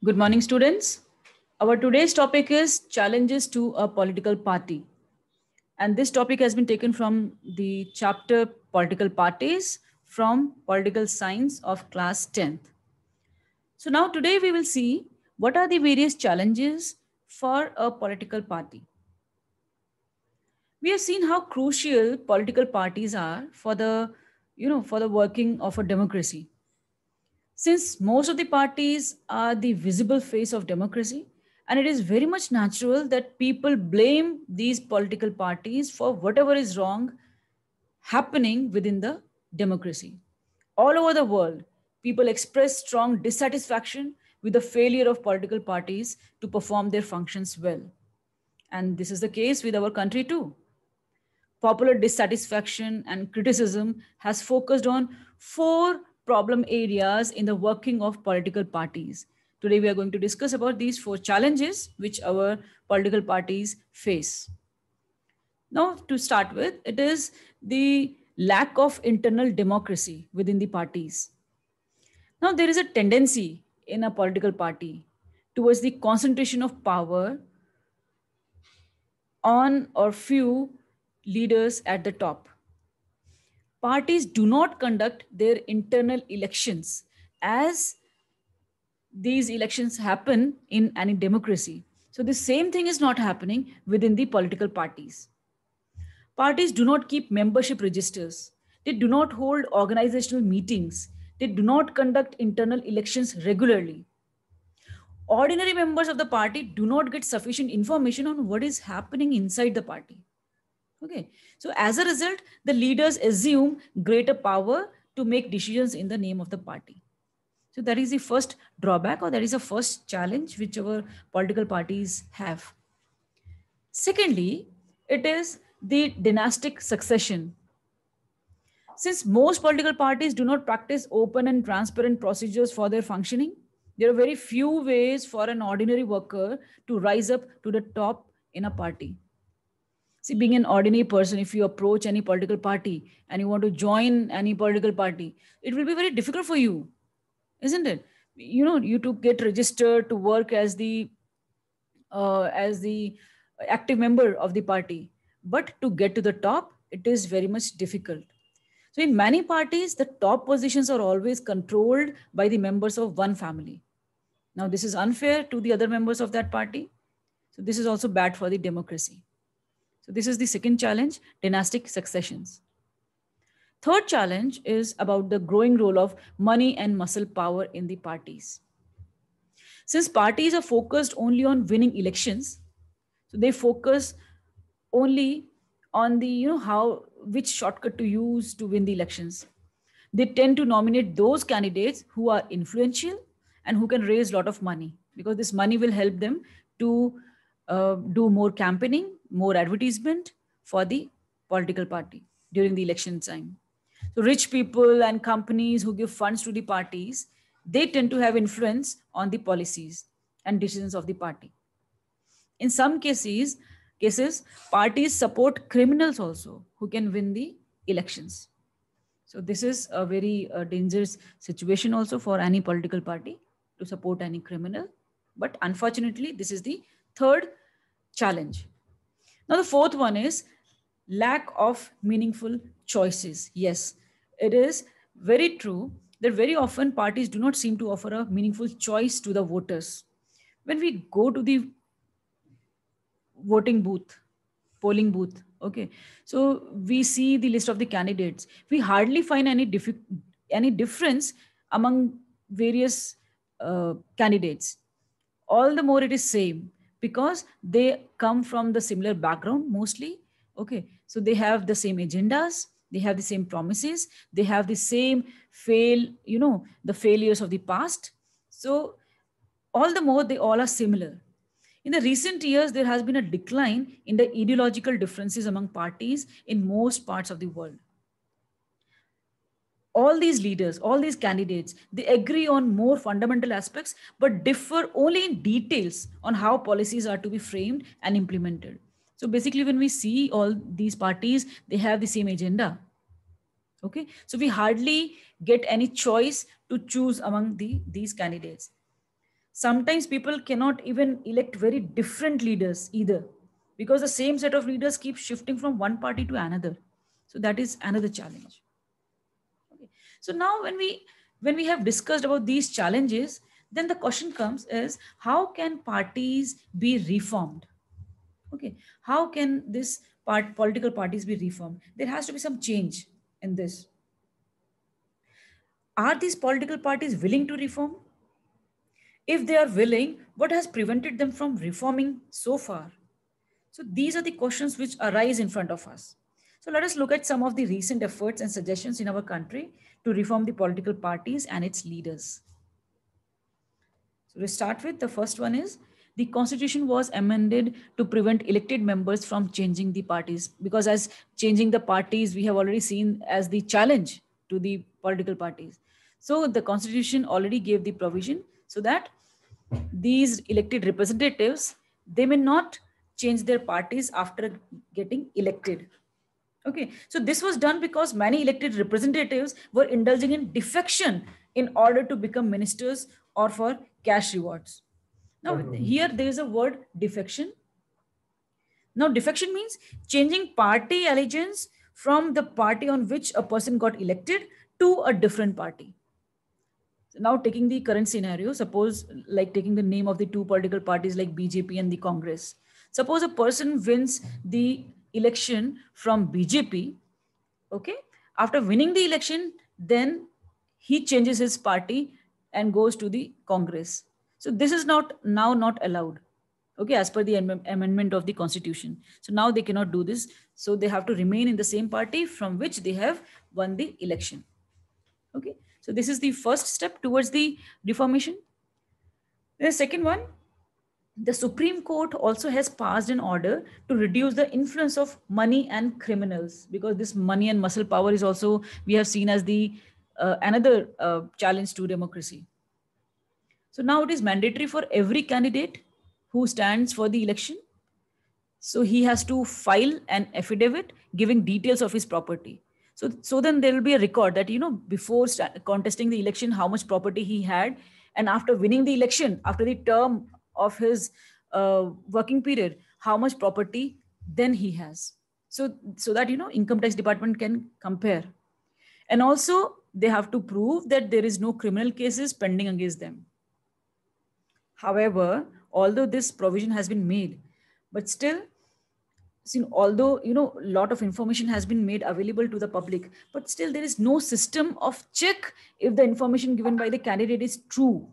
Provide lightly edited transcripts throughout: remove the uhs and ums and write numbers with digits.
Good morning, students. Our today's topic is challenges to a political party. And this topic has been taken from the chapter Political Parties from Political Science of class 10th. So now today we will see what are the various challenges for a political party. We have seen how crucial political parties are for the working of a democracy. Since most of the parties are the visible face of democracy, and it is very much natural that people blame these political parties for whatever is wrong happening within the democracy. All over the world, people express strong dissatisfaction with the failure of political parties to perform their functions well. And this is the case with our country too. Popular dissatisfaction and criticism has focused on four problem areas in the working of political parties. Today we are going to discuss about these four challenges which our political parties face. Now to start with, it is the lack of internal democracy within the parties. Now there is a tendency in a political party towards the concentration of power on or few leaders at the top. Parties do not conduct their internal elections as these elections happen in any democracy. So the same thing is not happening within the political parties. Parties do not keep membership registers. They do not hold organizational meetings. They do not conduct internal elections regularly. Ordinary members of the party do not get sufficient information on what is happening inside the party. Okay, so as a result, the leaders assume greater power to make decisions in the name of the party. So that is the first drawback, or that is the first challenge which our political parties have. Secondly, it is the dynastic succession. Since most political parties do not practice open and transparent procedures for their functioning, there are very few ways for an ordinary worker to rise up to the top in a party. See, being an ordinary person, if you approach any political party and you want to join any political party, it will be very difficult for you, isn't it? You to get registered to work as the active member of the party, but to get to the top, it is very much difficult. So in many parties, the top positions are always controlled by the members of one family. Now, this is unfair to the other members of that party. So this is also bad for the democracy. So this is the second challenge, dynastic successions. Third challenge is about the growing role of money and muscle power in the parties. Since parties are focused only on winning elections, so they focus only on which shortcut to use to win the elections. They tend to nominate those candidates who are influential and who can raise a lot of money, because this money will help them to do more campaigning, more advertisement for the political party during the election time. So rich people and companies who give funds to the parties, they tend to have influence on the policies and decisions of the party. In some cases, parties support criminals also who can win the elections. So this is a very dangerous situation also for any political party to support any criminal. But unfortunately, this is the third challenge. Now, the fourth one is lack of meaningful choices. Yes, it is very true that very often parties do not seem to offer a meaningful choice to the voters. When we go to the voting booth, polling booth, okay, so we see the list of the candidates. We hardly find any difference among various candidates. All the more it is same, because they come from the similar background mostly. Okay, so they have the same agendas, they have the same promises, they have the same the failures of the past. So all the more they all are similar. In the recent years, there has been a decline in the ideological differences among parties in most parts of the world. All these leaders, all these candidates, they agree on more fundamental aspects, but differ only in details on how policies are to be framed and implemented. So basically, when we see all these parties, they have the same agenda. Okay, so we hardly get any choice to choose among these candidates. Sometimes people cannot even elect very different leaders either, because the same set of leaders keep shifting from one party to another. So that is another challenge. Okay. So now when we have discussed about these challenges, then the question comes is, how can parties be reformed? Okay, how can this political parties be reformed? There has to be some change in this. Are these political parties willing to reform? If they are willing, what has prevented them from reforming so far? So these are the questions which arise in front of us. So let us look at some of the recent efforts and suggestions in our country to reform the political parties and its leaders. So to start with, the first one is, the constitution was amended to prevent elected members from changing the parties, because as changing the parties we have already seen as the challenge to the political parties. So the constitution already gave the provision so that these elected representatives, they may not change their parties after getting elected. Okay, so this was done because many elected representatives were indulging in defection in order to become ministers or for cash rewards. Now, here there is a word defection. Now, defection means changing party allegiance from the party on which a person got elected to a different party. So now, taking the current scenario, suppose like taking the name of the two political parties like BJP and the Congress. Suppose a person wins the election from BJP. Okay, after winning the election, then he changes his party and goes to the Congress. So this is not allowed. Okay, as per the amendment of the constitution. So now they cannot do this. So they have to remain in the same party from which they have won the election. Okay, so this is the first step towards the reformation. The second one, the Supreme Court also has passed an order to reduce the influence of money and criminals, because this money and muscle power is also, we have seen as the another challenge to democracy. So now it is mandatory for every candidate who stands for the election. So he has to file an affidavit giving details of his property. So then there will be a record that, before contesting the election, how much property he had. And after winning the election, after the term of his working period, how much property then he has. So that, income tax department can compare. And also they have to prove that there is no criminal cases pending against them. However, although this provision has been made, but still, although a lot of information has been made available to the public, but still there is no system of check if the information given by the candidate is true.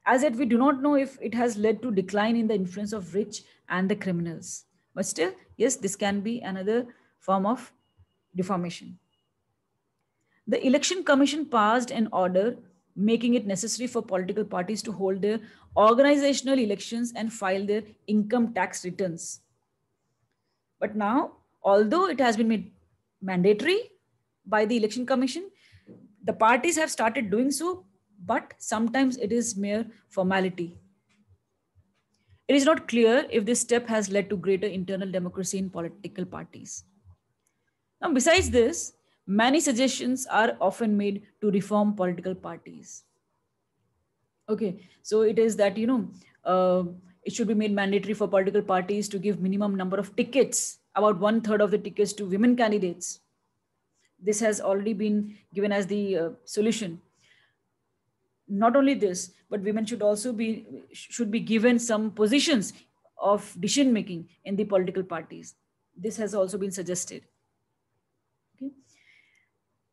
As yet, we do not know if it has led to decline in the influence of rich and the criminals. But still, yes, this can be another form of deformation. The Election Commission passed an order making it necessary for political parties to hold their organizational elections and file their income tax returns. But now, although it has been made mandatory by the Election Commission, the parties have started doing so, but sometimes it is mere formality. It is not clear if this step has led to greater internal democracy in political parties. Now, besides this, many suggestions are often made to reform political parties. Okay, so it is that, it should be made mandatory for political parties to give minimum number of tickets, about 1/3 of the tickets, to women candidates. This has already been given as the solution. Not only this, but women should be given some positions of decision making in the political parties. This has also been suggested. Okay.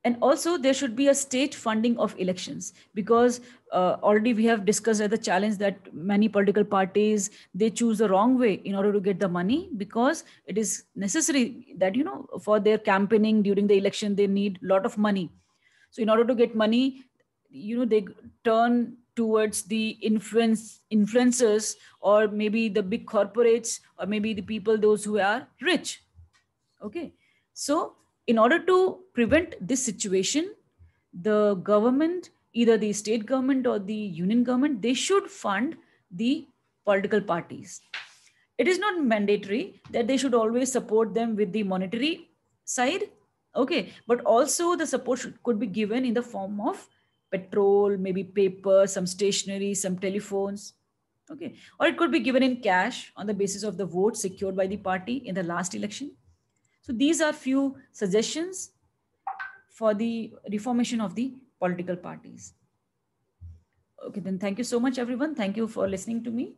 And also there should be a state funding of elections, because already we have discussed as the challenge that many political parties, they choose the wrong way in order to get the money, because it is necessary that, for their campaigning during the election, they need a lot of money. So in order to get money, they turn towards the influencers, or maybe the big corporates, or maybe the people, those who are rich. Okay. So in order to prevent this situation, the government, either the state government or the union government, they should fund the political parties. It is not mandatory that they should always support them with the monetary side. Okay. But also the support could be given in the form of petrol, maybe paper, some stationery, some telephones. Okay. Or it could be given in cash on the basis of the vote secured by the party in the last election. So these are few suggestions for the reformation of the political parties. Okay, then thank you so much, everyone. Thank you for listening to me.